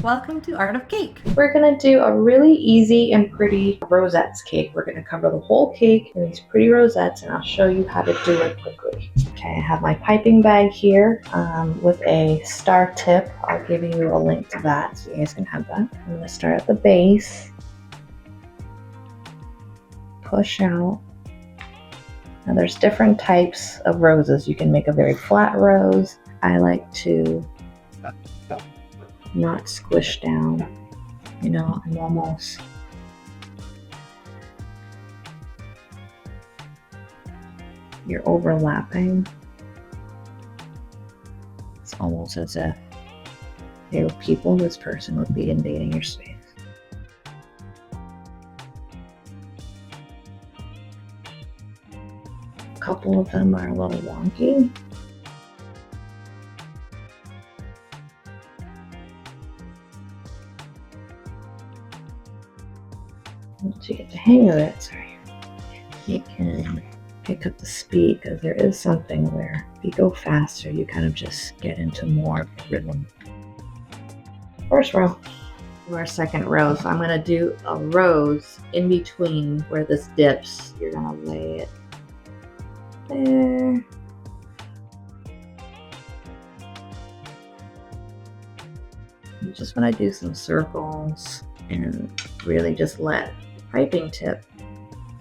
Welcome to Art of Cake. We're gonna do a really easy and pretty rosettes cake. We're gonna cover the whole cake in these pretty rosettes, and I'll show you how to do it quickly. Okay, I have my piping bag here with a star tip. I'll give you a link to that so you guys can have that. I'm gonna start at the base, push out. Now there's different types of roses. You can make a very flat rose. I like to not squish down, you know, I'm almost you're overlapping. It's almost as if there were people, this person would be invading your space. A couple of them are a little wonky. Once you get the hang of it, you can pick up the speed, because there is something where if you go faster, you kind of just get into more of the rhythm. First row. Our second row, so I'm going to do a rose in between where this dips. You're going to lay it there. You just want to do some circles and really just let piping tip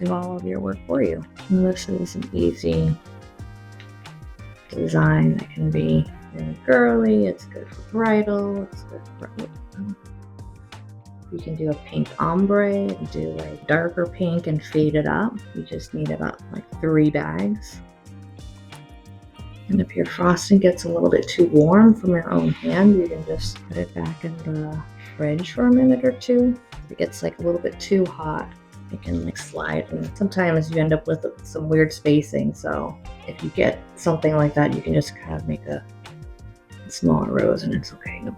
do all of your work for you. And this is an easy design that can be really girly. It's good for bridal. It's good for you can do a pink ombre and do like darker pink and fade it up. You just need about like 3 bags. And if your frosting gets a little bit too warm from your own hand, you can just put it back in the fridge for a minute or two. If it gets like a little bit too hot, it can like slide, and sometimes you end up with some weird spacing. So if you get something like that, you can just kind of make a smaller rose and it's okay. And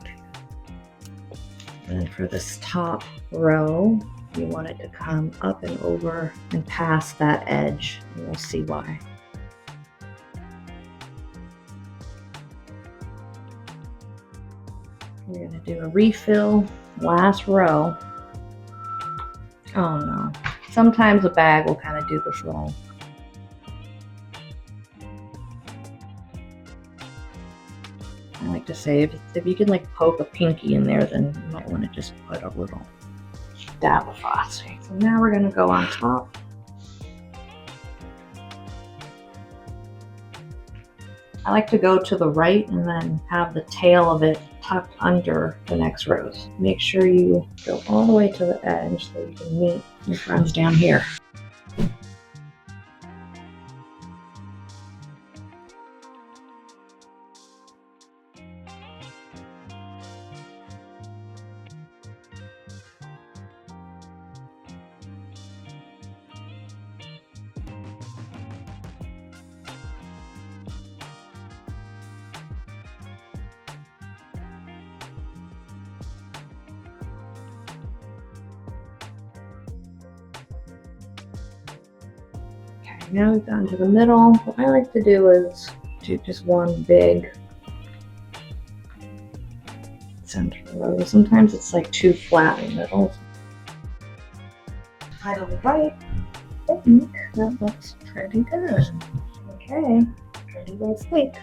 then for this top row, you want it to come up and over and past that edge, and you'll see why. We're going to do a refill, last row. Oh no. Sometimes a bag will kind of do this little. I like to say if you can like poke a pinky in there, then you might want to just put a little dab of frosting. So now we're going to go on top. I like to go to the right and then have the tail of it tucked under the next rose. Make sure you go all the way to the edge so you can meet your friends down here. Now we've gotten to the middle. What I like to do is do just one big center rose. Sometimes it's like too flat in the middle. I don't right. I think that looks pretty good. Okay, pretty nice cake.